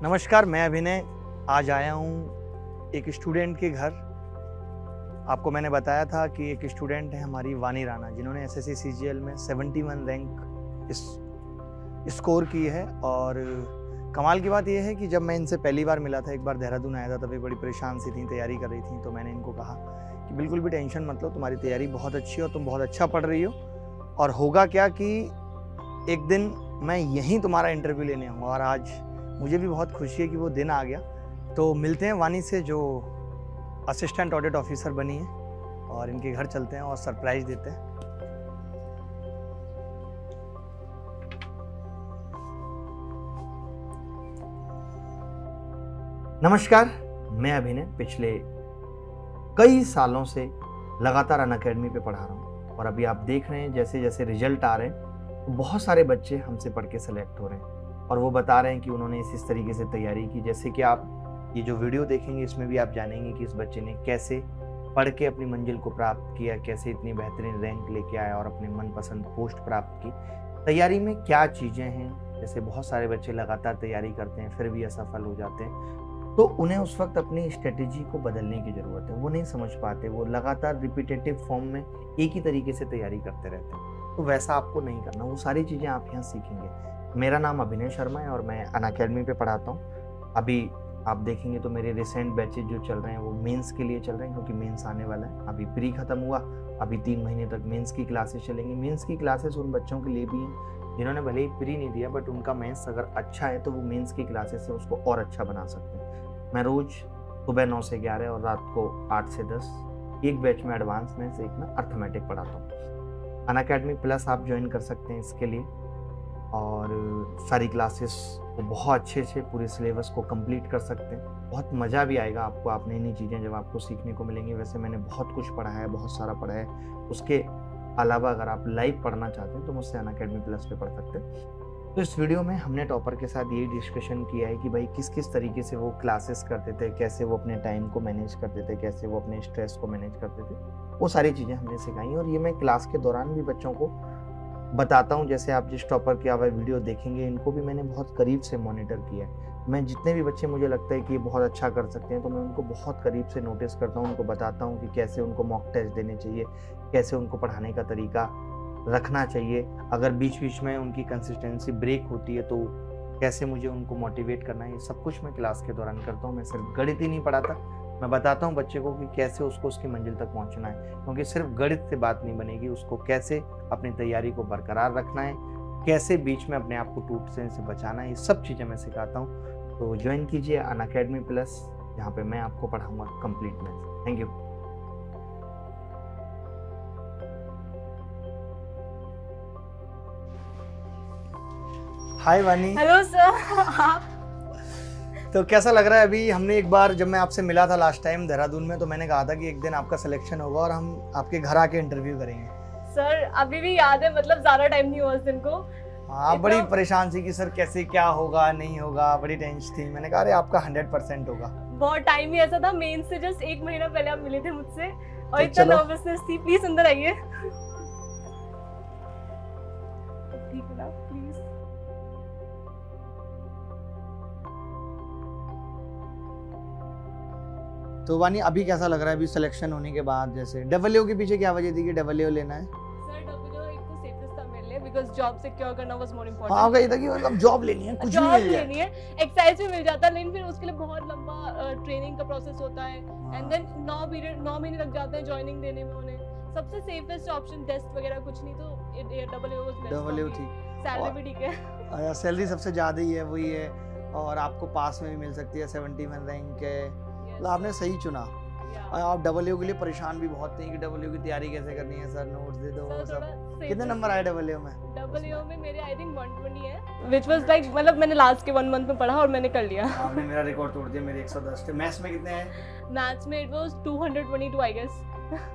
नमस्कार, मैं अभिनय आज आया हूँ एक स्टूडेंट के घर। आपको मैंने बताया था कि एक स्टूडेंट है हमारी वानी राणा, जिन्होंने एसएससी सीजीएल में 71 रैंक स्कोर की है। और कमाल की बात यह है कि जब मैं इनसे पहली बार मिला था, एक बार देहरादून आया था, तभी बड़ी परेशान सी थी, तैयारी कर रही थी। तो मैंने इनको कहा कि बिल्कुल भी टेंशन मत लो, तुम्हारी तैयारी बहुत अच्छी है और तुम बहुत अच्छा पढ़ रही हो। और होगा क्या कि एक दिन मैं यहीं तुम्हारा इंटरव्यू लेने आऊँगा। और आज मुझे भी बहुत खुशी है कि वो दिन आ गया। तो मिलते हैं वानी से, जो असिस्टेंट ऑडिट ऑफिसर बनी है, और इनके घर चलते हैं और सरप्राइज देते हैं। नमस्कार, मैं अभिनय पिछले कई सालों से लगातार अनअकैडमी पे पढ़ा रहा हूँ। और अभी आप देख रहे हैं जैसे जैसे रिजल्ट आ रहे हैं, तो बहुत सारे बच्चे हमसे पढ़ के सेलेक्ट हो रहे हैं। और वो बता रहे हैं कि उन्होंने इस तरीके से तैयारी की। जैसे कि आप ये जो वीडियो देखेंगे, इसमें भी आप जानेंगे कि इस बच्चे ने कैसे पढ़ के अपनी मंजिल को प्राप्त किया, कैसे इतनी बेहतरीन रैंक लेके आया और अपने मनपसंद पोस्ट प्राप्त की। तैयारी में क्या चीज़ें हैं, जैसे बहुत सारे बच्चे लगातार तैयारी करते हैं फिर भी असफल हो जाते हैं, तो उन्हें उस वक्त अपनी स्ट्रेटेजी को बदलने की ज़रूरत है। वो नहीं समझ पाते, वो लगातार रिपीटेटिव फॉर्म में एक ही तरीके से तैयारी करते रहते हैं। तो वैसा आपको नहीं करना, वो सारी चीज़ें आप यहाँ सीखेंगे। मेरा नाम अभिनय शर्मा है और मैं अनअकैडमी पे पढ़ाता हूँ। अभी आप देखेंगे तो मेरे रिसेंट बैचेज जो चल रहे हैं वो मेंस के लिए चल रहे हैं, क्योंकि मेंस आने वाला है। अभी प्री खत्म हुआ, अभी 3 महीने तक मेंस की क्लासेस चलेंगी। मेंस की क्लासेस उन बच्चों के लिए भी हैं जिन्होंने भले ही प्री नहीं दिया, बट उनका मेंस अगर अच्छा है तो वो मेंस की क्लासेस से उसको और अच्छा बना सकते हैं। मैं रोज़ सुबह 9 से 11 और रात को 8 से 10 एक बैच में एडवांस में से एक में अर्थमेटिक पढ़ाता हूँ। अनअकैडमी प्लस आप ज्वाइन कर सकते हैं इसके लिए, और सारी क्लासेस को बहुत अच्छे से पूरे सिलेबस को कंप्लीट कर सकते हैं। बहुत मज़ा भी आएगा आपको, आप नई नई चीज़ें जब आपको सीखने को मिलेंगी। वैसे मैंने बहुत कुछ पढ़ा है, बहुत सारा पढ़ा है। उसके अलावा अगर आप लाइव पढ़ना चाहते हैं तो मुझसे अनअकैडमी प्लस पे पढ़ सकते हैं। तो इस वीडियो में हमने टॉपर के साथ ये डिस्कशन किया है कि भाई किस किस तरीके से वो क्लासेस करते थे, कैसे वो अपने टाइम को मैनेज करते थे, कैसे वो अपने स्ट्रेस को मैनेज करते थे। वो सारी चीज़ें हमने सिखाई और ये मैं क्लास के दौरान भी बच्चों को बताता हूँ। जैसे आप जिस टॉपर की आवाज़ वीडियो देखेंगे, इनको भी मैंने बहुत करीब से मॉनिटर किया है। मैं जितने भी बच्चे मुझे लगता है कि ये बहुत अच्छा कर सकते हैं, तो मैं उनको बहुत करीब से नोटिस करता हूँ, उनको बताता हूँ कि कैसे उनको मॉक टेस्ट देने चाहिए, कैसे उनको पढ़ाने का तरीका रखना चाहिए। अगर बीच बीच में उनकी कंसिस्टेंसी ब्रेक होती है तो कैसे मुझे उनको मोटिवेट करना है, ये सब कुछ मैं क्लास के दौरान करता हूँ। मैं सिर्फ गणित ही नहीं पढ़ाता, मैं बताता हूँ बच्चे को कि कैसे उसको उसकी मंजिल तक पहुँचना है। क्योंकि सिर्फ गणित से बात नहीं बनेगी, उसको कैसे अपनी तैयारी को बरकरार रखना है, कैसे बीच में अपने आप को टूटने से बचाना है, ये सब चीज़ें मैं सिखाता हूँ। तो ज्वाइन कीजिए अनअकैडमी प्लस, जहाँ पे मैं आपको पढ़ाऊँगा complete maths. Thank you. Hi Vani. Hello sir. तो कैसा लग रहा है अभी? हमने एक बार जब मैं आपसे मिला था लास्ट टाइम देहरादून में, तो मैंने कहा था कि एक दिन आपका सिलेक्शन होगा और हम आपके घर आके इंटरव्यू करेंगे। सर अभी भी याद है, मतलब ज्यादा टाइम नहीं हुआ उस दिन को। हाँ, बड़ी परेशान थी कि सर कैसे क्या होगा, नहीं होगा, बड़ी टेंशन थी। मैंने कहा अरे आपका 100% होगा। बहुत टाइम ही ऐसा था, मेन से जस्ट 1 महीना पहले आप मिले थे मुझसे और इतना नर्वसनेस थी। प्लीज अंदर आइए। ठीक है ना, प्लीज। तो वानी अभी कैसा लग रहा है अभी सिलेक्शन होने के बाद? जैसे डब्ल्यू के पीछे क्या वजह थी कि डब्ल्यू लेना है? सर डब्ल्यू एक तो सेफेस्ट था मेरे लिए, बिकॉज़ जॉब सिक्योर करना वाज मोर इंपॉर्टेंट। हाँ, कही था कि मतलब जॉब लेनी है, कुछ भी मिल जाए। लेनी है, एक्सरसाइज भी मिल जाता है, लेकिन फिर उसके लिए बहुत लंबा ट्रेनिंग का प्रोसेस होता है। एंड देन 9 महीने लग जाते हैं ज्वाइनिंग देने में उन्हें। सबसे सेफेस्ट ऑप्शन टेस्ट वगैरह कुछ नहीं, तो डब्ल्यू वाज बेस्ट। डब्ल्यू थी, सैलरी भी ठीक है। सैलरी सबसे ज्यादा ही है, वही है। और आपको पास में भी मिल सकती है, 71 रैंक है। मतलब आपने सही चुना। आप डब्ल्यू के लिए परेशान भी बहुत थे कि डब्ल्यू की तैयारी कैसे करनी है, सर नोट्स दे दो वो सब। कितने नंबर आए डब्ल्यू में? डब्ल्यू में मेरे आई थिंक 120 है, व्हिच वाज लाइक, मतलब मैंने लास्ट के 1 मंथ में पढ़ा और मैंने कर लिया। आपने मेरा रिकॉर्ड तोड़ दिया, मेरे 110 थे। मैथ्स में कितने हैं? मैथ्स में it was 222 I guess.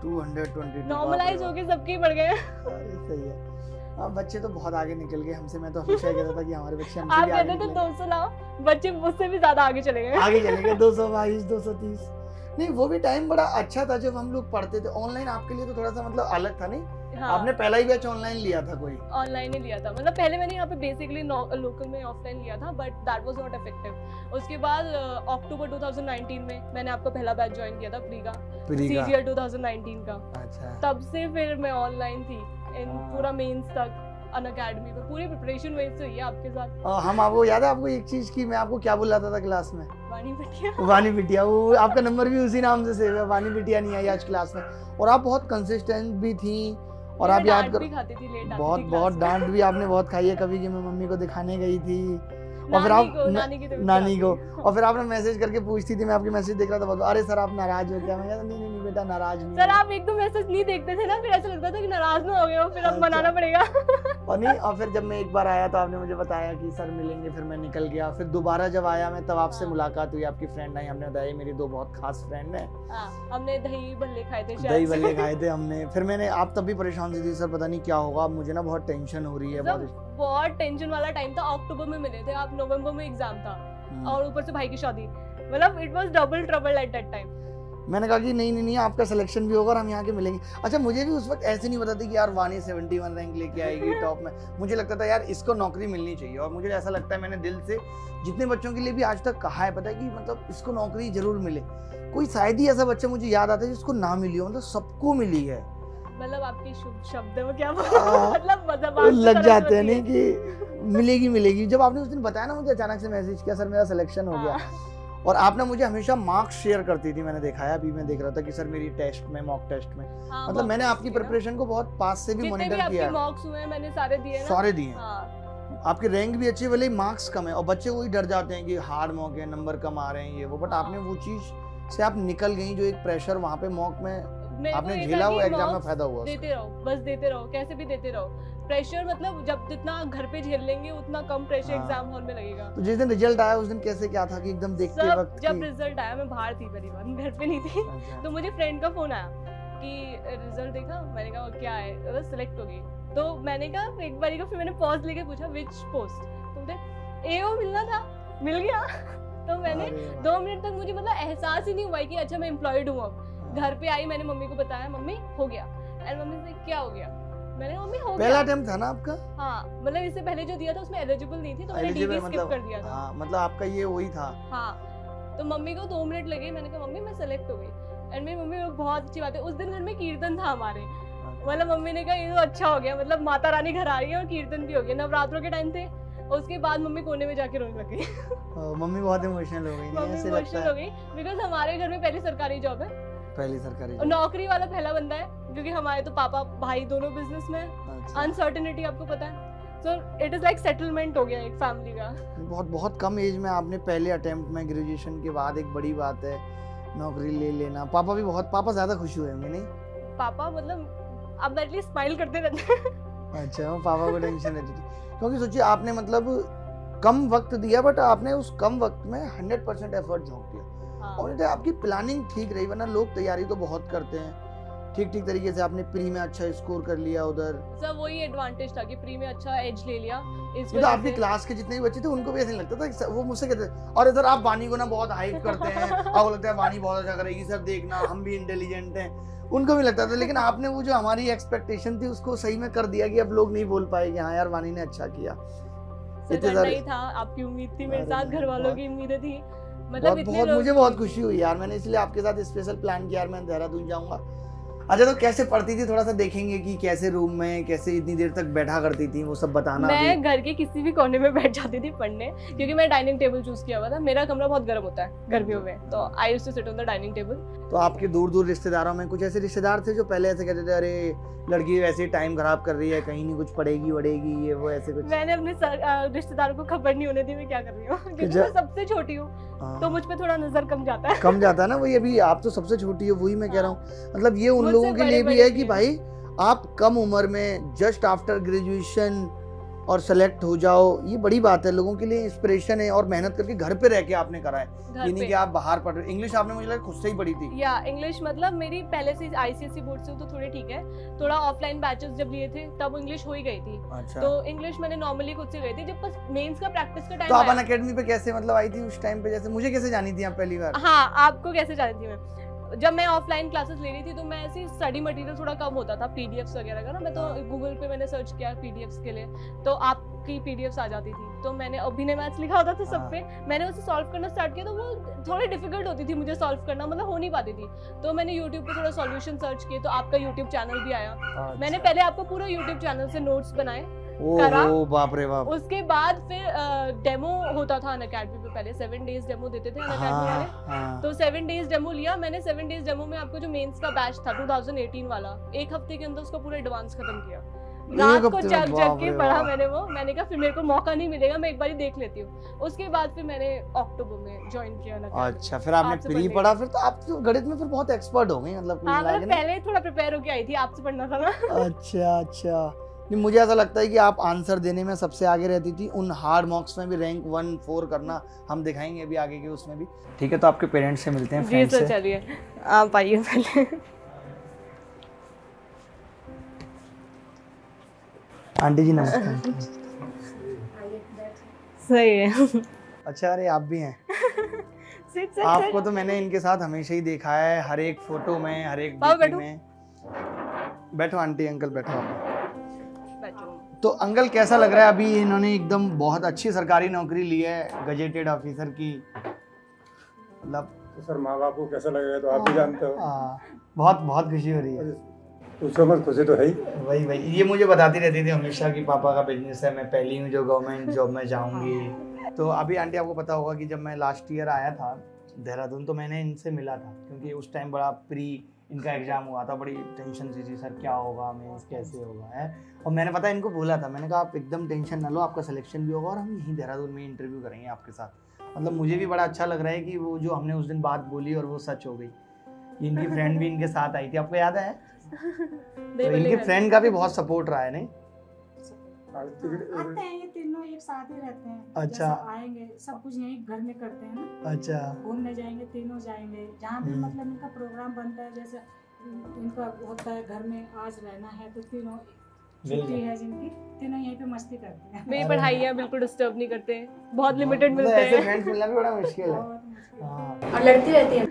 222 normalise हो गए, सबके बढ़ गए। अरे सही है। अब बच्चे तो बहुत आगे निकल गए हमसे। मैं तो हमेशा कहता था कि हमारे बच्चे हमसे भी आगे आप कहते थे 200 लाओ, बच्चे मुझसे भी ज्यादा आगे चले गए। आगे चले गए, 222 230। नहीं, वो भी टाइम बड़ा अच्छा था जब हम लोग पढ़ते थे। ऑनलाइन आपके लिए तो थोड़ा सा मतलब अलग था, नहीं? हाँ। आपने पहला ही बैच ऑनलाइन लिया था कोई? ऑनलाइन ही लिया था, मतलब पहले मैंने यहाँ पे बेसिकली लोकल में ऑफलाइन लिया था, but that was not effective. उसके बाद अक्टूबर 2019 में मैंने आपका पहला बैच ज्वाइन किया था प्री का, CGL 2019 का। अच्छा। तब से फिर मैं ऑनलाइन थी इन पूरा मेंस तक अनअकैडमी पे, पूरी प्रिपरेशन वहीं से हुई है आपके साथ। हम आपको याद है आपको एक चीज की मैं आपको क्या बुलाता था क्लास में? वानी बिटिया। वानी बिटिया, वो आपका नंबर भी उसी नाम से सेव है, वानी बिटिया नहीं आई आज क्लास में। और आप बहुत कंसिस्टेंट भी थी और आप याद कर खाती थी, लेट आती बहुत थी बहुत क्लास डांट भी आपने बहुत खाई है कभी कि मैं मम्मी को दिखाने गई थी और फिर आप नानी को और फिर आपने मैसेज करके पूछती थी, मैं आपकी मैसेज देख रहा था बहुत, अरे सर आप नाराज हो क्या? मैं कहता नहीं नहीं बेटा नाराज नहीं। सर आप एकदम मैसेज नहीं देखते थे ना, फिर ऐसा लगता था कि नाराज ना हो गए हो, फिर अब मनाना पड़ेगा। और नहीं, और फिर जब मैं एक बार आया तो आपने मुझे बताया कि सर मिलेंगे, फिर मैं निकल गया। फिर दोबारा जब आया मैं तब आपसे मुलाकात हुई, आपकी फ्रेंड आई, हमने बताया मेरी दो बहुत खास फ्रेंड है। हमने दही भल्ले खाए थे, दही भल्ले खाए थे हमने। फिर मैंने आप तब भी परेशान थी सर पता नहीं क्या होगा, मुझे ना बहुत टेंशन हो रही है। बहुत टेंशन वाला टाइम था, अक्टूबर में मिले थे आप, नवंबर में एग्जाम था और ऊपर से भाई की शादी, मतलब it was double trouble at that time. मैंने कहा कि नहीं नहीं नहीं आपका सिलेक्शन भी होगा और हम यहाँ के मिलेंगे। अच्छा मुझे भी उस वक्त ऐसे नहीं पता था कि यार वानी 71 रैंक लेके आएगी टॉप में। मुझे लगता था यार इसको नौकरी मिलनी चाहिए और मुझे ऐसा लगता है मैंने दिल से जितने बच्चों के लिए भी आज तक कहा है पता है कि मतलब इसको नौकरी जरूर मिले। कोई शायद ही ऐसा बच्चा मुझे याद आता है जिसको ना मिली हो, मतलब सबको मिली है। मतलब आपकी शुभ शब्द है वो क्या मतलब लग जाते हैं नहीं कि मिलेगी मिलेगी। जब आपने उस दिन बताया ना मुझे अचानक से मैसेज किया सर मेरा सिलेक्शन हो गया और आपने मुझे हमेशा मार्क्स शेयर करती थी, मैंने देखा है अभी मैं देख रहा था कि सर मेरी टेस्ट में मॉक टेस्ट में मतलब मैंने आपकी प्रिपरेशन को बहुत पास से भी मॉनिटर किया है। मॉक्स हुए मैंने सारे दिए ना, सारे दिए। आपके रैंक भी अच्छे भले मार्क्स कम है और बच्चे वही डर जाते हैं कि हार्ड मॉक है नंबर कम आ रहे हैं ये वो, बट आपने वो चीज से आप निकल गई जो एक प्रेशर वहाँ पे मॉक में आपने झेला, वो एग्जाम में फायदा हुआ। देते रहो बस देते रहो, कैसे भी देते रहो। प्रेशर मतलब जब जितना घर पे झेल लेंगे उतना कम प्रेशर एग्जाम हॉल में लगेगा। तो जिस दिन रिजल्ट आया उस दिन कैसे क्या था कि एकदम देखते वक्त जब रिजल्ट आया मैं बाहर थी पहली बार, घर पे नहीं थी। तो मुझे फ्रेंड का फोन आया कि रिजल्ट देखा, मैंने कहा क्या है, बस सिलेक्ट हो गई। तो मैंने कहा एक बारी का, फिर मैंने पॉज लेके पूछा विच पोस्ट, तो बोले एओ मिलना था, मिल गया। तो मैंने 2 मिनट तक मुझे मतलब एहसास ही नहीं हुआ कि अच्छा मैं एम्प्लॉयड हूँ। अब घर पे आई मैंने मम्मी को बताया, मम्मी हो गया। एंड मम्मी से क्या हो गया, मैंने मम्मी हो गया। पहला अटेम्प्ट था ना आपका? हाँ मतलब इससे पहले जो दिया था उसमें एलिजिबल नहीं थी तो मैंने डीबी स्किप कर दिया था। हाँ मतलब आपका ये वही था। हाँ तो मम्मी को 2 मिनट लगे, मैंने कहा मम्मी मैं सेलेक्ट हो गई। एंड मेरी मम्मी बहुत अच्छी बात है, उस दिन घर में कीर्तन था हमारे, मतलब मम्मी ने कहा ये तो अच्छा हो गया, मतलब माता रानी घर आ रही है और कीर्तन भी हो गया। नवरात्रों के टाइम थे, उसके बाद मम्मी कोने में जाके रोने लग गई। मम्मी बहुत इमोशनल हो गई। मम्मी इमोशनल हो गई बिकॉज हमारे घर में पहली सरकारी जॉब है, पहली सरकारी और नौकरी वाला पहला बंदा है, क्योंकि हमारे तो पापा भाई दोनों बिजनेस में। अनसर्टेनिटी आपको पता है, so it is like settlement हो गया एक फैमिली का। बहुत कम एज में आपने पहले अटेम्प्ट में ग्रेजुएशन के बाद एक बड़ी बात है नौकरी ले लेना। पापा भी बहुत, पापा ज्यादा खुश हुए होंगे नहीं? पापा मतलब अब एटलीस्ट स्माइल करते रहते हैं। अच्छा पापा को टेंशन रहती थी क्योंकि सोचिए आपने मतलब कम वक्त दिया बट आपने उस कम वक्त में 100% एफर्ट झोंक दिया। और आपकी प्लानिंग ठीक रही, वरना लोग तैयारी तो बहुत करते हैं ठीक तरीके से। आपने प्री में अच्छा स्कोर कर लिया उधर, सब वही एडवांटेज था कि प्री में अच्छा एज ले लिया। इस तो आपकी क्लास के जितने भी बच्चे थे उनको भी ऐसे नहीं लगता था, वो मुझसे कहते थे और सर आप वानी को ना बहुत हाइप करते हैं, आपको लगता है वानी बहुत अच्छा करेगी सर, देखना हम भी इंटेलिजेंट हैं, उनको भी लगता था। लेकिन आपने वो जो हमारी एक्सपेक्टेशन थी उसको सही में कर दिया कि अब लोग नहीं बोल पाए कि हाँ यार वानी ने अच्छा किया। नहीं था, आपकी उम्मीद थी मेरे साथ, घर वालों की उम्मीदें थी, मतलब बहुत मुझे बहुत खुशी हुई यार। मैंने इसलिए आपके साथ स्पेशल प्लान किया यार, मैं देहरादून जाऊंगा। अच्छा तो कैसे पढ़ती थी थोड़ा सा देखेंगे कि कैसे रूम में कैसे इतनी देर तक बैठा करती थी, वो सब बताना। मैं घर के किसी भी कोने में बैठ जाती थी पढ़ने, क्योंकि मैं डाइनिंग टेबल चूज किया हुआ था। मेरा कमरा बहुत गर्म होता है गर्मियों में, तो I used to sit on the dining table. तो आपके दूर रिश्तेदारों में कुछ ऐसे रिश्तेदार थे जो पहले ऐसे कहते थे अरे लड़की वैसे टाइम खराब कर रही है, कहीं नहीं कुछ पढ़ेगी वढ़ेगी ये वो ऐसे कुछ? मैंने अपने रिश्तेदारों को खबर नहीं होने दी मैं क्या कर रही हूँ, क्योंकि मैं सबसे छोटी हूँ तो मुझ पे थोड़ा नजर कम जाता है ना। वही अभी आप तो सबसे छोटी हो, वही मैं कह रहा हूँ। मतलब ये उन लोगों के लिए भी है कि भाई आप कम उम्र में जस्ट आफ्टर ग्रेजुएशन और सेलेक्ट हो जाओ, ये बड़ी बात है, लोगों के लिए इंस्पिरेशन है। और मेहनत करके घर पे रह के आपने करा है, ये नहीं कि आप बाहर पढ़ रहे। इंग्लिश आपने मुझे लगा खुद से ही पढ़ी थी। या इंग्लिश मतलब मेरी पहले से आईसीएसई बोर्ड से तो थोड़ी ठीक है, थोड़ा ऑफलाइन बैचेस जब लिए थे तब इंग्लिश हो ही गई थी। अच्छा। तो इंग्लिश मैंने नॉर्मली खुद से गई थी, जब बस मेंस का प्रैक्टिस का टाइम तो आप अनअकैडमी पे कैसे मतलब आई थी उस टाइम पे, जैसे मुझे कैसे जानी थी आप पहली बार? हाँ आपको कैसे जानी थी मैं? जब मैं ऑफलाइन क्लासेस ले रही थी तो मैं ऐसी स्टडी मटेरियल थोड़ा कम होता था, पीडीएफ्स वगैरह का ना, मैं तो गूगल पे मैंने सर्च किया पीडीएफ्स के लिए, तो आपकी पीडीएफ्स आ जाती थी, तो मैंने अभिनय मैथ्स लिखा होता था सब पे, मैंने उसे सॉल्व करना स्टार्ट किया, तो वो थोड़ी डिफिकल्ट होती थी मुझे सॉल्व करना, मतलब हो नहीं पाती थी, तो मैंने यूट्यूब पे थोड़ा सॉल्यूशन सर्च किए, तो आपका यूट्यूब चैनल भी आया, मैंने पहले आपको पूरा यूट्यूब चैनल से नोट्स बनाए, करा। बाप रे बाप। उसके बाद फिर डेमो होता था अनअकैडमी पे, पहले 7 डेज डेमो देते थे अनअकैडमी वाले, तो 7 डेज डेमो लिया मैंने। 7 डेज डेमो में आपको जो मेंस का बैच था 2018 वाला, एक हफ्ते के अंदर उसका पूरा एडवांस खत्म किया, रात को जग के पढ़ा मैंने वो, मैंने कहा फिर मेरे को मौका नहीं मिलेगा, मैं एक बार ही देख लेती हूँ। उसके बाद फिर मैंने अक्टूबर में ज्वाइन किया अनअकैडमी। अच्छा, फिर आपने प्री पढ़ा, फिर तो आप तो गणित में फिर बहुत एक्सपर्ट हो गई, मतलब हाँ, मतलब पहले थोड़ा प्रिपेयर होके आई थी, आपसे पढ़ना था ना। अच्छा, नहीं मुझे ऐसा लगता है कि आप आंसर देने में सबसे आगे रहती थी, उन हार्ड मॉक्स में भी रैंक 1-4 करना हम दिखाएंगे अभी आगे के उसमें भी। ठीक है, तो आपके पेरेंट्स से मिलते हैं, फ्रेंड्स से। चलिए आप आइए पहले। आंटी जी नमस्ते। सही है। अच्छा, अरे आप भी हैं। आपको तो मैंने इनके साथ हमेशा ही देखा है, हर एक फोटो में, हर एक वीडियो में। बैठो आंटी, अंकल बैठो आप। तो अंकल कैसा लग रहा है, अभी इन्होंने एकदम बहुत अच्छी सरकारी नौकरी ली है, गजेटेड ऑफिसर की, मतलब तो सर माँ बाप को कैसा लगेगा तो आप भी जानते हो। बहुत बहुत खुशी हो रही है। पूछो मत, खुशी तो है ही। वही ये मुझे बताती रहती थी हमेशा कि पापा का बिजनेस है, मैं पहली हूँ जो गवर्नमेंट जॉब में जाऊंगी। तो अभी आंटी आपको पता होगा कि जब मैं लास्ट ईयर आया था देहरादून, तो मैंने इनसे मिला था, क्योंकि उस टाइम बड़ा प्री इनका एग्जाम हुआ था, बड़ी टेंशन सी थी, सर क्या होगा, मेंस कैसे होगा है। और मैंने पता इनको बोला था, मैंने कहा आप एकदम टेंशन ना लो, आपका सिलेक्शन भी होगा और हम यहीं देहरादून में इंटरव्यू करेंगे आपके साथ। मतलब मुझे भी बड़ा अच्छा लग रहा है कि वो जो हमने उस दिन बात बोली और वो सच हो गई। इनकी फ्रेंड भी इनके साथ आई थी, आपको याद है? तो इनके फ्रेंड का भी बहुत सपोर्ट रहा है, नहीं? आते हैं ये तीनों एक साथ ही रहते हैं। अच्छा, आएंगे सब कुछ यहीं घर में करते हैं ना। अच्छा, घूमने जाएंगे, तीनों जाएंगे जहाँ भी मतलब इनका प्रोग्राम बनता है, जैसे इनका होता है घर में आज रहना है तो तीनों छुट्टी है जिनकी, तीनों यहीं पे मस्ती करते हैं। मेरी पढ़ाइयाँ बिल्कुल डिस्टर्ब नहीं करते, बहुत लिमिटेड मिलते हैं। ऐसे फ्रेंड्स मिलना भी बड़ा मुश्किल है। और लड़ती रहती है।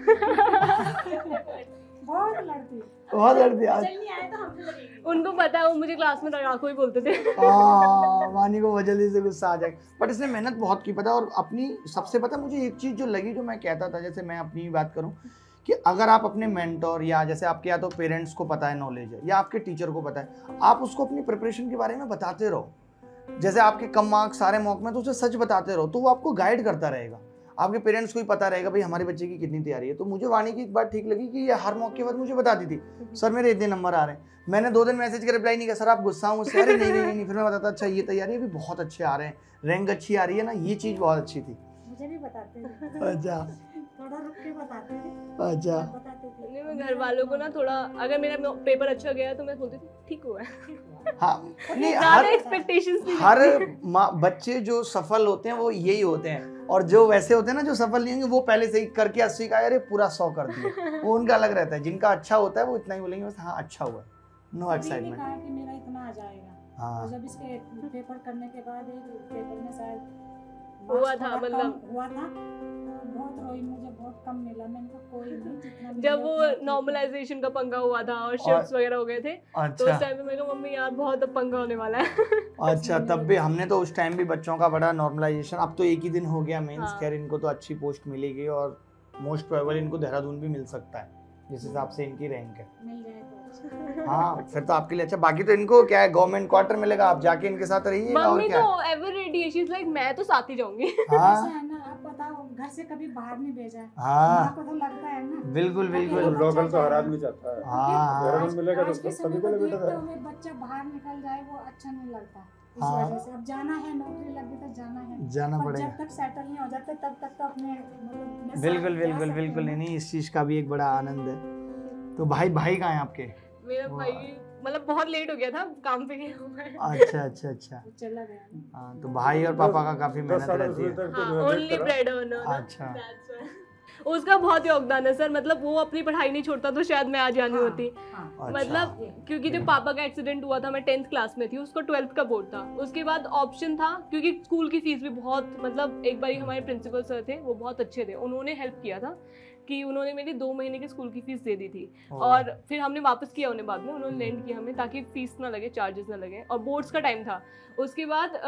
बहुत लड़ती है, बहुत लड़ती है। नहीं आए तो हम भी लगेंगे। उनको पता है, वो मुझे क्लास में लड़ाकू ही बोलते थे। वानी को जल्दी से गुस्सा आ जाए, बट इसने मेहनत बहुत की, पता। और अपनी सबसे पता मुझे एक चीज़ जो लगी, जो मैं कहता था, जैसे मैं अपनी बात करूं कि अगर आप अपने मेंटोर या जैसे आपके या तो पेरेंट्स को पता है नॉलेज है या आपके टीचर को पता है, आप उसको अपनी प्रिपरेशन के बारे में बताते रहो। जैसे आपके कम मार्क्स सारे मॉक में, तो उसे सच बताते रहो, तो वो आपको गाइड करता रहेगा। आपके पेरेंट्स को ही पता रहेगा भाई हमारे बच्चे की कितनी तैयारी है। तो मुझे वाणी की एक बात ठीक लगी कि ये हर मौके के बाद मुझे बताती थी, सर मेरे इतने नंबर आ रहे हैं। मैंने 2 दिन मैसेज का रिप्लाई नहीं किया, सर आप गुस्सा हूँ उससे, अरे नहीं। फिर मैं बताता, अच्छा ये तैयारी अभी बहुत अच्छे आ रहे हैं, रैंक अच्छी आ रही है ना, ये चीज़ बहुत अच्छी थी। मुझे भी बताते थे। अच्छा, थोड़ा रुक के बताते थे। अच्छा, बताते थे। मैं घर वालों को ना थोड़ा, अगर मेरा पेपर अच्छा गया तो मैं बोलती थी ठीक हुआ है। हाँ, नहीं हर बच्चे जो सफल होते हैं वो यही होते हैं, और जो वैसे होते हैं ना जो सफल नहीं होंगे, वो पहले से ही करके 80 का अरे पूरा 100 कर दिया, वो उनका अलग रहता है। जिनका अच्छा होता है वो इतना ही बोलेंगे बस हाँ अच्छा हुआ, नो एक्साइटमेंट। कहा कि मेरा इतना आ जाएगा। हाँ। और जब इसके पेपर करने के बाद एक पेपर में शायद हुआ था, मतलब हुआ था, तो बहुत रोई, मुझे बहुत कम मिला। मैंने कहा कोई नहीं, जितना जब वो नॉर्मलाइजेशन का पंगा हुआ था और शिफ्ट्स वगैरह हो गए थे, तो उस टाइम पे मैं कहा मम्मी यार बहुत अब पंगा होने वाला है। अच्छा, तब भी हमने तो उस टाइम भी बच्चों का बड़ा नॉर्मलाइजेशन, अब तो एक ही दिन हो गया मेंस। खैर इनको तो अच्छी पोस्ट मिलेगी और मोस्ट प्रोबेबल इनको देहरादून भी मिल सकता है जिस हिसाब से इनकी रैंक है। मिल जाए तो हाँ, फिर तो आपके लिए अच्छा। बाकी तो इनको क्या है, गवर्नमेंट क्वार्टर मिलेगा, आप जाके इनके साथ रहिए। और क्या, मम्मी तो ever ready, she is like मैं तो साथ ही जाऊंगी। हाँ, आप बताओ, घर से कभी बाहर नहीं भेजा है। हाँ, आपको तो लगता है ना। बिल्कुल बिल्कुल। लोकल तो हर आदमी चाहता है। हाँ, देहरादून मिलेगा तो सभी को बेटा है। बच्चा बाहर निकल जाए वो अच्छा नहीं लगता। इस हाँ। वजह से अब जाना है, नौकरी लगी तो जाना पर पड़ेगा। जब तक सेटल नहीं हो जाते तब तक तो अपने मतलब बिल्कुल नहीं, इस चीज का भी एक बड़ा आनंद है। तो भाई कहाँ है आपके? मेरा भाई मतलब बहुत लेट हो गया था, काम पे गया हुआ है। अच्छा। चला गया। हाँ, तो भाई और पापा का काफी मेहनत रहती है। Only bread earner. अच्छा। उसका बहुत योगदान है सर, मतलब वो अपनी पढ़ाई नहीं छोड़ता तो शायद मैं आज आनी होती। अच्छा। मतलब क्योंकि जब पापा का एक्सीडेंट हुआ था मैं 10th क्लास में थी, उसको 12th का बोर्ड था, उसके बाद ऑप्शन था क्योंकि स्कूल की फीस भी बहुत, मतलब एक बार हमारे प्रिंसिपल सर थे वो बहुत अच्छे थे, उन्होंने हेल्प किया था कि उन्होंने मेरी 2 महीने की स्कूल की फीस दे दी थी और फिर हमने वापस किया उन्हें बाद में, उन्होंने लेंड किया हमें ताकि फीस ना लगे, चार्जेस ना लगे, और बोर्ड्स का टाइम था। उसके बाद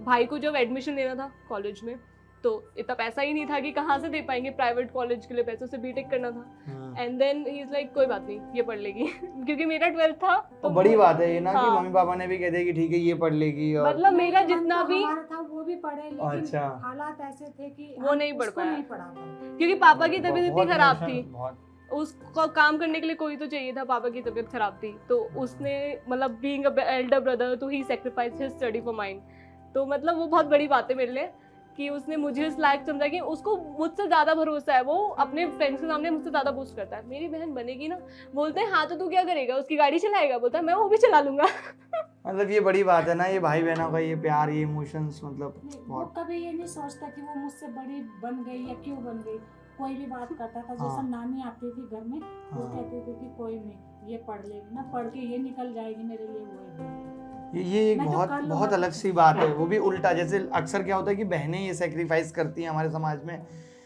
भाई को जब एडमिशन लेना था कॉलेज में तो इतना पैसा ही नहीं था कि कहाँ से दे पाएंगे, प्राइवेट कॉलेज के लिए पैसों से बीटेक करना था। And then he is like कोई बात नहीं ये पढ़ लेगी क्योंकि मेरा 12th था तो बड़ी बात है ये ना कि हाँ। मम्मी पापा ने भी कह दिया कि ठीक है ये पढ़ लेगी, और मतलब मेरा जितना भी हमारा था वो भी पढ़े, लेकिन अच्छा। हालात ऐसे थे कि वो नहीं पढ़ उसको पाया। नहीं पढ़ा पाए। क्योंकि पापा की तबीयत इतनी बहुत खराब emotional, थी, बहुत। उसको काम करने के लिए कोई तो चाहिए था, पापा की तबीयत खराब थी तो उसने मतलब बीइंग अ एल्डर ब्रदर तो he sacrifice his study for mine. तो मतलब वो बहुत बड़ी बात है मेरे लिए कि उसने मुझे इस लायक समझा कि उसको मुझसे ज़्यादा भरोसा है, वो अपने फ्रेंड्स के सामने मुझसे ज़्यादा बूस्ट करता है। मेरी बहन बनेगी ना, बोलते हैं हाँ तो तू क्या करेगा, उसकी गाड़ी चलाएगा, बोलता है मैं वो भी चला लूंगा मतलब ये बड़ी बात है ना, ये भाई बहनों का ये प्यार, ये इमोशंस, मतलब नहीं, वो बहुत। कभी ये नहीं सोचता कि वो मुझसे बड़ी बन गई या क्यों बन गई। कोई भी बात करता था, जैसे हाँ। नानी आती थी घर में, वो हाँ। कहती थी कि कोई नहीं ये पढ़ लेगी ना, पढ़ के ये निकल जाएगी मेरे लिए, वो है। ये एक मैं तो बहुत कर लूंगा बहुत अलग कुछ। सी बात है, वो भी उल्टा। जैसे अक्सर क्या होता है कि बहनें ये सेक्रीफाइस करती हैं हमारे समाज में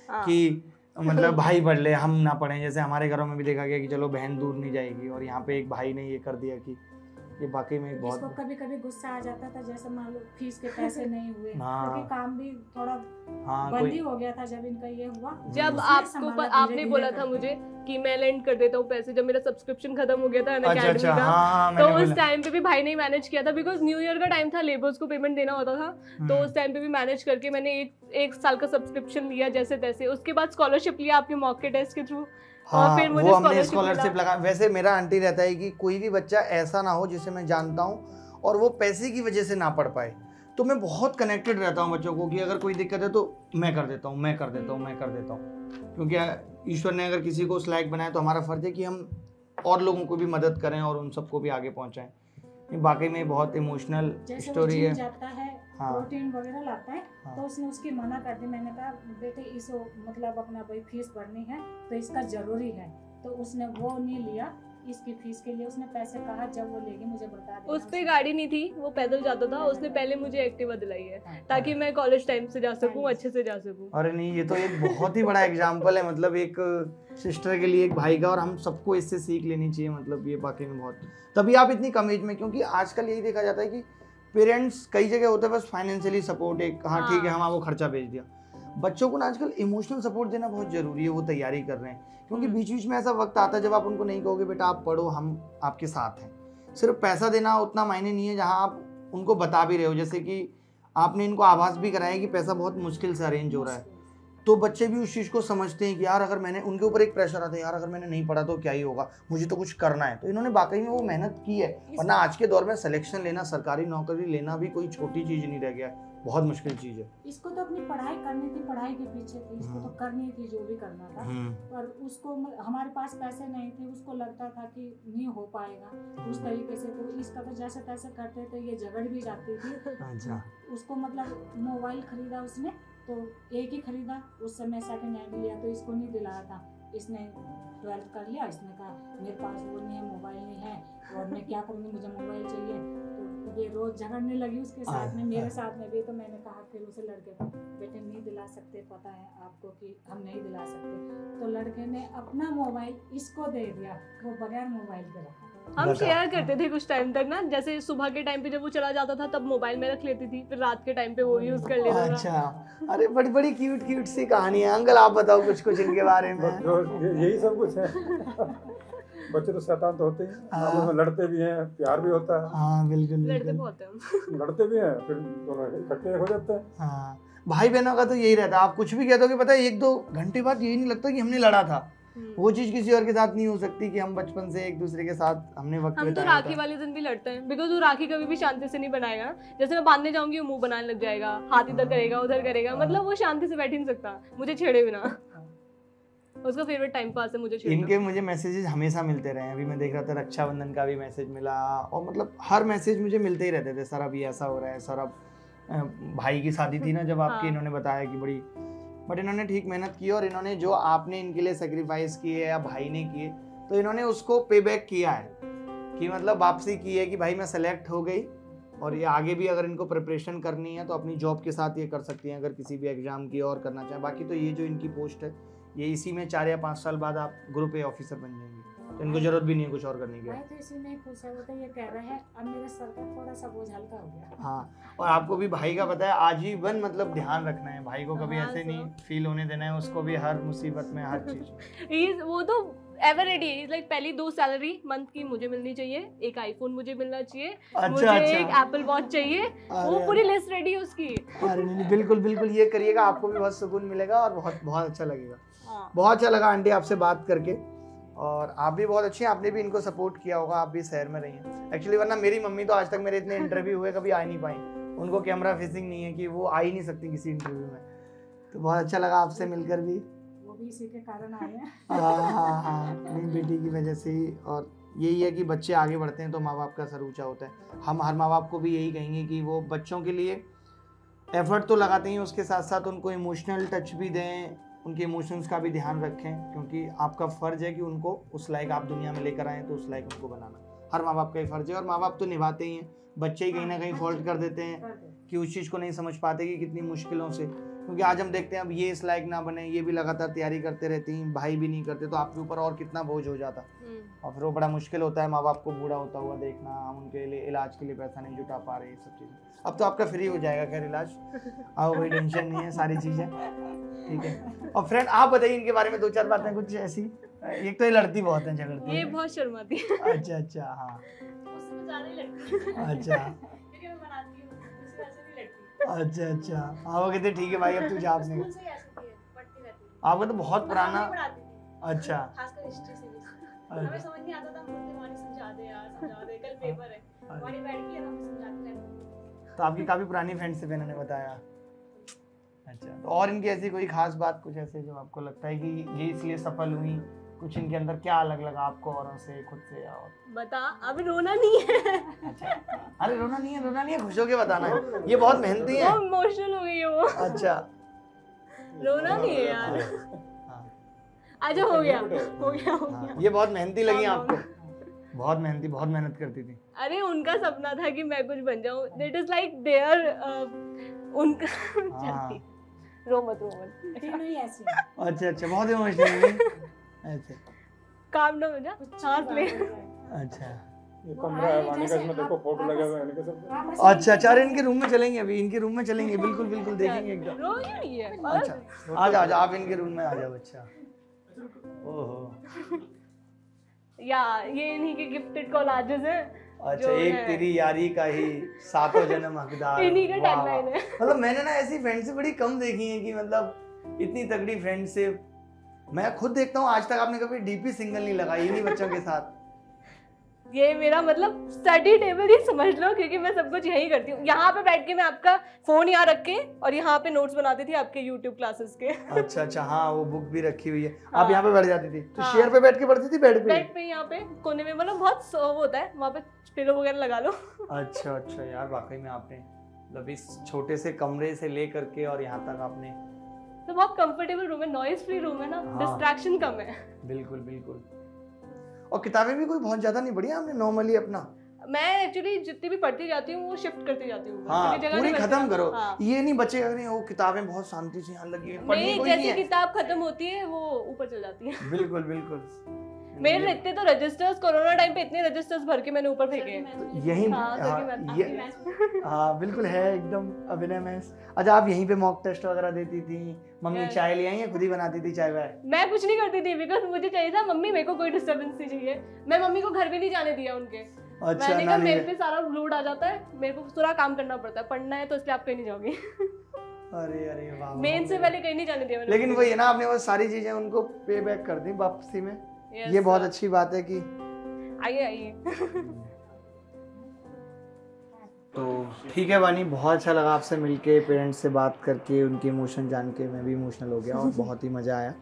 हाँ। कि मतलब भाई पढ़ ले हम ना पढ़ें। जैसे हमारे घरों में भी देखा गया कि चलो बहन दूर नहीं जाएगी, और यहाँ पे एक भाई ने ये कर दिया कि ये वाकई में इसको बहुत। कभी कभी गुस्सा आ जाता था, जैसे मान लो फीस के पैसे नहीं हुए, हाँ। क्योंकि काम भी थोड़ा हाँ बंदी कोई हो गया था जब इनका ये हुआ। जब उसने आपको संभाला आपने धीरे-धीरे बोला था करके। मुझे कि मैं लेंड कर देता हूँ पैसे, जब मेरा सब्सक्रिप्शन खत्म हो गया था अच्छा अनअकैडमी अच्छा, का, हाँ तो मैंने उस बोला। टाइम पे भी भाई ने मैनेज किया था बिकॉज न्यू ईयर का टाइम था, लेबर्स को पेमेंट देना होता था, तो उस टाइम पे भी मैनेज करके मैंने एक साल का सब्सक्रिप्शन लिया जैसे तैसे। उसके बाद स्कॉलरशिप लिया आपके मॉक के टेस्ट के थ्रू, हाँ, फिर मुझे वो हमने scholarship स्कॉलरशिप मिला। लगा। वैसे मेरा आंटी रहता है कि कोई भी बच्चा ऐसा ना हो जिसे मैं जानता हूँ और वो पैसे की वजह से ना पढ़ पाए, तो मैं बहुत कनेक्टेड रहता हूँ बच्चों को कि अगर कोई दिक्कत है तो मैं कर देता हूँ, मैं कर देता हूँ, मैं कर देता हूँ। क्योंकि ईश्वर ने अगर किसी को उस लायक बनाया तो हमारा फर्ज है कि हम और लोगों को भी मदद करें और उन सबको भी आगे पहुँचाएं। ये वाकई में बहुत इमोशनल जैसे वो स्टोरी जिम है। जाता है, हाँ। प्रोटीन वगैरह लाता है, हाँ। तो उसने उसकी मना कर दी। मैंने कहा बेटे इसको मतलब अपना भाई फीस भरनी है तो इसका जरूरी है, तो उसने वो नहीं लिया। इसकी फीस के लिए उसने पैसे कहा, जब वो लेगी मुझे बता देना। उस पे गाड़ी नहीं थी, वो पैदल जाता था, उसने पहले मुझे एक्टिवा दिलाई है ताकि मैं कॉलेज टाइम से जा सकूं, अच्छे से जा सकूं। अरे नहीं, ये तो एक बहुत ही बड़ा एग्जाम्पल है, मतलब एक सिस्टर के लिए एक भाई का, और हम सबको इससे सीख लेनी चाहिए। मतलब ये वाकई में बहुत, तभी आप इतनी कम एज में, क्योंकि आजकल यही देखा जाता है कि पेरेंट्स कई जगह होते हैं बस फाइनेंशियली सपोर्ट, एक हाँ ठीक है हम आपको खर्चा भेज दिया। बच्चों को ना आजकल इमोशनल सपोर्ट देना बहुत जरूरी है, वो तैयारी कर रहे हैं। क्योंकि बीच बीच में ऐसा वक्त आता है जब आप उनको नहीं कहोगे बेटा आप पढ़ो, हम आपके साथ हैं। सिर्फ पैसा देना उतना मायने नहीं है जहाँ आप उनको बता भी रहे हो, जैसे कि आपने इनको आभास भी कराया कि पैसा बहुत मुश्किल से अरेंज हो रहा है, तो बच्चे भी उस चीज़ को समझते हैं कि यार अगर मैंने, उनके ऊपर एक प्रेशर आता है यार अगर मैंने नहीं पढ़ा तो क्या ही होगा, मुझे तो कुछ करना है। तो इन्होंने वाकई में वो मेहनत की है, वरना आज के दौर में सिलेक्शन लेना, सरकारी नौकरी लेना भी कोई छोटी चीज़ नहीं रह गया है, बहुत मुश्किल चीज़ है। इसको तो अपनी पढ़ाई करनी थी, पढ़ाई के पीछे थी, इसको तो करनी थी जो भी करना था। पर उसको हमारे पास पैसे नहीं थे, उसको लगता था कि नहीं हो पाएगा उस तरीके से, तो इसका तो जैसे तैसे करते थे, ये झगड़ भी जाती थी। अच्छा। उसको मतलब मोबाइल खरीदा उसने, तो एक ही खरीदा, उस समय सेकंड हैंड लिया, तो इसको नहीं दिलाया था। इसने 12th कर लिया, इसने कहा मेरे पास वो नहीं है, मोबाइल नहीं है, और मैं क्या करूँगी, मुझे मोबाइल चाहिए। तो ये रोज झगड़ने लगी उसके साथ में, मेरे साथ में भी। तो मैंने कहा फिर उसे लड़के को, बेटे नहीं दिला सकते, पता है आपको कि हम नहीं दिला सकते। तो लड़के ने अपना मोबाइल इसको दे दिया, वो बगैर मोबाइल के रखा। हम शेयर करते थे कुछ टाइम तक ना, जैसे सुबह के टाइम पे जब वो चला जाता था तब मोबाइल में रख लेती थी, फिर रात के टाइम पे वो यूज कर लेता था। अच्छा, अरे बड़ी बड़ी क्यूट क्यूट सी कहानी है। अंकल आप बताओ कुछ कुछ इनके बारे में। यही सब कुछ है। बच्चे तो शैतान तो होते हैं, आपस में लड़ते भी हैं, प्यार भी होता है। हाँ बिल्कुल लड़ते बिल्कुल। बहुत हैं हम। लड़ते भी हैं, फिर दोनों इकट्ठे हो जाते हैं। हाँ, भाई बहनों का तो यही रहता है, आप कुछ भी कहते हो कि पता है 1-2 घंटे बाद यही नहीं लगता कि हमने लड़ा था। वो चीज किसी और के साथ नहीं हो सकती कि हम बचपन से एक दूसरे के साथ हमने वक्त हम तो बिताया राखी वाले दिन भी लड़ते हैं, बिकॉज वो राखी कभी भी शांति से नहीं बनाएगा ना। जैसे मैं बांधने जाऊंगी वो मुंह बनाने लग जाएगा, हाथ इधर करेगा उधर करेगा, मतलब वो शांति से बैठ ही नहीं सकता मुझे छेड़े बिना। उसका फेवरेट टाइम पास है मुझे छेड़ना। इनके मुझे मैसेजेस हमेशा मिलते रहे। अभी मैं देख रहा था रक्षाबंधन का भी मैसेज मिला, और मतलब हर मैसेज मुझे मिलते ही रहते थे। सर अभी ऐसा हो रहा है, सर अब भाई की शादी थी ना जब आपकी, हाँ। इन्होंने बताया कि बड़ी बट इन्होंने ठीक मेहनत की और इन्होंने जो आपने इनके लिए सेक्रीफाइस किए या भाई ने किए तो इन्होंने उसको पे बैक किया है कि मतलब वापसी की है कि भाई मैं सेलेक्ट हो गई और ये आगे भी अगर इनको प्रिपरेशन करनी है तो अपनी जॉब के साथ ये कर सकती हैं अगर किसी भी एग्जाम की और करना चाहें। बाकी तो ये जो इनकी पोस्ट है ये इसी में 4 या 5 साल बाद आप ग्रुप ए ऑफिसर बन जाएंगे, तो इनको जरूरत भी नहीं है कुछ और करने की। मैं तो इसी में खुश है, वो तो ये कह रहे हैं अब मेरे सर का थोड़ा सा बोझ हल्का हो गया। हाँ, और आपको भी भाई का पता है आजीवन मतलब ध्यान रखना है, भाई को कभी हाँ, ऐसे नहीं फील होने देना है, उसको भी हर मुसीबत में हर चीज वो तो एवर रेडी है, लाइक पहली 2 सैलरी मंथ की मुझे मिलनी चाहिए, एक आईफोन मुझे मिलना चाहिए, मुझे एक एप्पल वॉच चाहिए, वो पूरी लिस्ट रेडी है उसकी। अरे नहीं बिल्कुल बिल्कुल ये करिएगा, आपको भी बहुत सुकून मिलेगा और बहुत बहुत अच्छा लगेगा। हाँ। बहुत अच्छा लगा आंटी आपसे बात करके, और आप भी बहुत अच्छी हैं, आपने भी इनको सपोर्ट किया होगा, आप भी शहर में रही हैं एक्चुअली, वरना मेरी मम्मी तो आज तक मेरे इतने इंटरव्यू हुए कभी आ नहीं पाई, उनको कैमरा फेसिंग नहीं है कि वो आ ही नहीं सकती किसी इंटरव्यू में, तो बहुत अच्छा लगा आपसे मिलकर भी। वो भी इसी के कारण आए हैं। हाँ मेरी बेटी की वजह से ही, और यही है कि बच्चे आगे बढ़ते हैं तो माँ बाप का सर ऊंचा होता है। हम हर माँ बाप को भी यही कहेंगे कि वो बच्चों के लिए एफर्ट तो लगाते हैं, उसके साथ साथ उनको इमोशनल टच भी दें, उनके इमोशंस का भी ध्यान रखें, क्योंकि आपका फ़र्ज़ है कि उनको उस लायक आप दुनिया में लेकर आएँ, तो उस लायक उनको बनाना हर माँ बाप का ही फ़र्ज़ है, और माँ बाप तो निभाते ही हैं, बच्चे ही कहीं ना कहीं फॉल्ट कर देते हैं कि उस चीज़ को नहीं समझ पाते कि कितनी मुश्किलों से, क्योंकि आज हम देखते हैं अब ये इस लायक ना बने, ये भी लगातार तैयारी करते रहती हैं, भाई भी नहीं करते, तो आपके ऊपर और कितना बोझ हो जाता, और फिर वो बड़ा मुश्किल होता है माँ बाप को बूढ़ा होता हुआ देखना, हम उनके लिए इलाज के लिए पैसा नहीं जुटा पा रहे, ये सब चीज़ें। अब तो आपका फ्री हो जाएगा खैर इलाज, अब कोई टेंशन नहीं है, सारी चीज़ें ठीक है। और फ्रेंड आप बताइए इनके बारे में 2-4 बातें कुछ ऐसी, एक तो ये लड़ती बहुत है, झगड़ती है, ये बहुत शर्माती है। अच्छा अच्छा हाँ उससे ज्यादा ही लगती है। अच्छा क्योंकि मैं बनाती हूँ, उससे वैसे नहीं लगती। अच्छा अच्छा हाँ, वो कहते ठीक है भाई अब तू जा अपने स्कूल से ही ऐसी थी, पढ़ती रहती थी। आपका तो बहुत पुराना। मैं पढ़ाती थी, अच्छा खासकर हिस्ट्री से भी। हमें समझ नहीं आता था, हम बोलते वाणी समझा दे यार, समझा दे, कल पेपर है, वाणी बैठ के हमें समझाती रहती। तो आपकी काफी पुरानी फ्रेंडशिप है, इन्होंने बताया। अच्छा, तो और इनकी ऐसी कोई खास बात कुछ ऐसे जो आपको लगता है कि ये इसलिए सफल हुई, कुछ इनके अंदर क्या अलग लगा आपको औरों से, खुद से? और बता, अभी रोना नहीं है। अच्छा, अरे रोना नहीं है, खुश होके बताना है, ये बहुत मेहनती है। वो इमोशनल हो गई है वो। अच्छा रोना नहीं है यार। हाँ, अच्छा हो गया। ये बहुत मेहनती लगी आपको? बहुत मेहनती, बहुत मेहनत करती थी। अरे उनका सपना था कि मैं कुछ बन जाऊं, दैट इज लाइक देयर उनका चलती। रो मत तीनों ही ऐसे अच्छा अच्छा, बहुत इमोशनल है ऐसे। काम ना हो जा, सांस ले। अच्छा ये कमरा है वानी का, इसमें देखो फोटो लगे हुए हैं इनके सब। अच्छा अच्छा, अरे इनके रूम में चलेंगे, अभी इनके रूम में चलेंगे, बिल्कुल बिल्कुल देखेंगे एकदम। रो क्यों नहीं है? अच्छा आ जाओ आप इनके रूम में आ जाओ। अच्छा ओहो, या ये इन्हीं के गिफ्टेड कोलाजेस हैं। अच्छा, एक तेरी यारी का ही 7 जन्म हकदार। इन्हीं का वाह, टैगलाइन है। मतलब मैंने ना ऐसी फ्रेंडशिप बड़ी कम देखी है कि मतलब इतनी तगड़ी फ्रेंडशिप। मैं खुद देखता हूँ, आज तक आपने कभी डीपी सिंगल नहीं लगाई इन्हीं बच्चों के साथ। ये मेरा मतलब स्टडी टेबल ही समझ लो, क्योंकि मैं सब कुछ यही करती हूँ। यहाँ पे बैठ के मैं आपका फोन यहाँ रख के और यहाँ पे नोट्स बनाती थी आपके यूट्यूब क्लासेस के। अच्छा अच्छा, हाँ वो बुक भी रखी हुई है। हाँ। आप यहाँ पे बैठ जाती थी तो हाँ। शेयर पे बैठ के पढ़ती थी, बेड पे? बेड पे यहाँ पे कोने में, मतलब बहुत वो होता है वहाँ पे, पिलो वगैरह लगा लो। अच्छा अच्छा यार, वाकई में आपने मतलब इस छोटे से कमरे से ले करके और यहाँ तक आपने, तो बहुत कंफर्टेबल रूम है, नॉइज फ्री रूम है ना, हाँ। डिस्ट्रैक्शन कम है। बिल्कुल बिल्कुल। और किताबें भी कोई बहुत ज्यादा नहीं पढ़ी आपने नॉर्मली अपना? मैं एक्चुअली जितनी भी पढ़ती जाती हूँ वो शिफ्ट करती जाती हूँ। हाँ, जगह पूरी नहीं खत्म बचती। करो। हाँ। ये नहीं बच्चे कह रहे हैं वो किताबें बहुत शांति से यहाँ लगी है, पढ़नी नहीं, कोई नहीं जैसी है। किताब खत्म होती है वो ऊपर चल जाती है। बिल्कुल बिल्कुल। मेरे इतने तो रजिस्टर्स, कोरोना टाइम पे इतने रजिस्टर्स भर के मैंने ऊपर फेंके हैं। यही हाँ, हाँ, क्योंकि ये हाँ बिल्कुल है एकदम अभिनय में। अच्छा, आप यहीं पे मॉक टेस्ट वगैरह देती थी? Mummy Yes. चाय ले आई या खुद ही बनाती थी चाय वाय? मैं कुछ नहीं करती थी, बिकॉज मुझे चाहिए था मम्मी, मेरे को कोई डिस्टर्बेंस नहीं चाहिए। मैं मम्मी को घर भी नहीं जाने दिया उनके। अच्छा, मैंने कहा नानी मेरे पे सारा लोड आ जाता है, मेरे को पूरा काम करना पड़ता है, पढ़ना है तो इसलिए आप कहीं नहीं जाओगी। अरे अरे वाह वाह, मेन से पहले कहीं नहीं जाने दिया मैंने। लेकिन वही है ना, आपने वो सारी चीजें उनको पे बैक कर दी वापसी में। Yes, ये बहुत sir। अच्छी बात है कि आइए आइए। तो ठीक है वानी, बहुत अच्छा लगा आपसे मिलके, पेरेंट्स से बात करके, उनके इमोशन जान के मैं भी इमोशनल हो गया और बहुत ही मज़ा आया।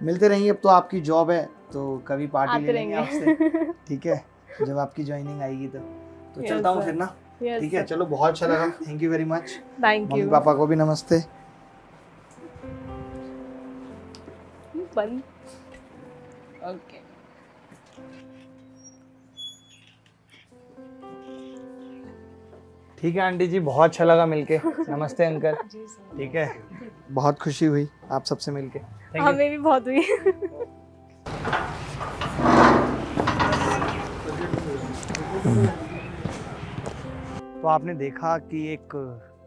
मिलते रहेंगे, अब तो आपकी जॉब है तो कभी पार्टी आते ले लेंगे आपसे, ठीक है, जब आपकी ज्वाइनिंग आएगी तो Yes, चलता हूँ sir. फिर ना। Yes, ठीक है, sir. चलो बहुत अच्छा लगा, thank you very much. Thank mummy you. पापा को भी नमस्ते। बंद। ओके ठीक है आंटी जी, बहुत अच्छा लगा मिलके। नमस्ते अंकल। जी सर। ठीक है, बहुत खुशी हुई आप सबसे मिलके। Thank you. हमें भी बहुत हुई। तो आपने देखा कि एक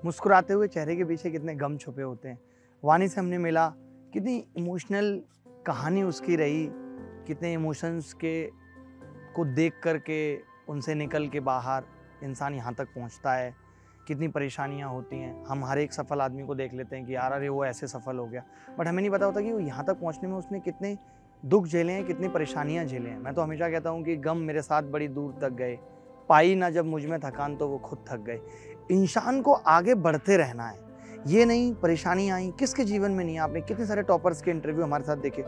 मुस्कुराते हुए चेहरे के पीछे कितने गम छुपे होते हैं। वानी से हमने मिला, कितनी इमोशनल कहानी उसकी रही, कितने इमोशंस के को देख करके उनसे निकल के बाहर इंसान यहाँ तक पहुँचता है। कितनी परेशानियाँ होती हैं। हम हर एक सफल आदमी को देख लेते हैं कि यार अरे वो ऐसे सफल हो गया, बट हमें नहीं पता होता कि वो यहाँ तक पहुँचने में उसने कितने दुख झेले हैं, कितनी परेशानियाँ झेले हैं। मैं तो हमेशा कहता हूँ कि गम मेरे साथ बड़ी दूर तक गए, पाई ना जब मुझ में थकान तो वो खुद थक गए। इंसान को आगे बढ़ते रहना है, ये नहीं परेशानी आई किसके जीवन में नहीं है। आपने कितने सारे टॉपर्स के इंटरव्यू हमारे साथ देखे,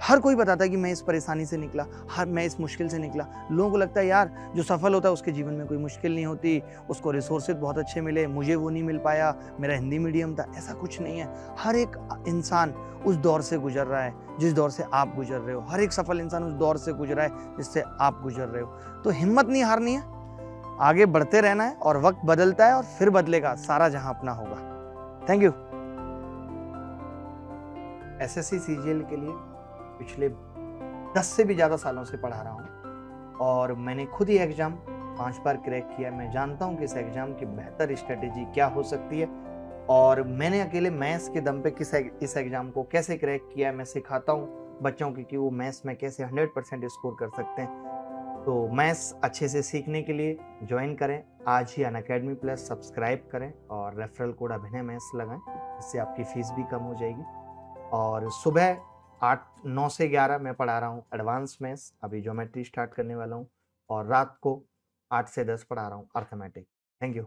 हर कोई बताता है कि मैं इस परेशानी से निकला, हर मैं इस मुश्किल से निकला। लोगों को लगता है यार जो सफल होता है उसके जीवन में कोई मुश्किल नहीं होती, उसको रिसोर्सेज बहुत अच्छे मिले, मुझे वो नहीं मिल पाया, मेरा हिंदी मीडियम था। ऐसा कुछ नहीं है। हर एक इंसान उस दौर से गुजर रहा है जिस दौर से आप गुजर रहे हो। हर एक सफल इंसान उस दौर से गुजरा है जिससे आप गुजर रहे हो। तो हिम्मत नहीं हारनी है, आगे बढ़ते रहना है, और वक्त बदलता है और फिर बदलेगा, सारा जहां अपना होगा। Thank you. एसएससी सीजीएल के लिए पिछले 10 से भी ज़्यादा सालों से पढ़ा रहा हूँ, और मैंने खुद ही एग्ज़ाम 5 बार क्रैक किया। मैं जानता हूँ कि इस एग्ज़ाम की बेहतर स्ट्रेटेजी क्या हो सकती है, और मैंने अकेले मैथ्स के दम पे इस एग्ज़ाम को कैसे क्रैक किया है। मैं सिखाता हूँ बच्चों की कि वो मैथ्स में कैसे 100% स्कोर कर सकते हैं। तो मैथ्स अच्छे से सीखने के लिए ज्वाइन करें आज ही अनअकैडमी प्लस, सब्सक्राइब करें और रेफरल कोड अभिनय मैथ्स लगाएं, इससे आपकी फ़ीस भी कम हो जाएगी। और सुबह 9 से 11 मैं पढ़ा रहा हूँ एडवांस मैथ्स, अभी ज्योमेट्री स्टार्ट करने वाला हूँ, और रात को 8 से 10 पढ़ा रहा हूँ अर्थमेटिक। Thank you.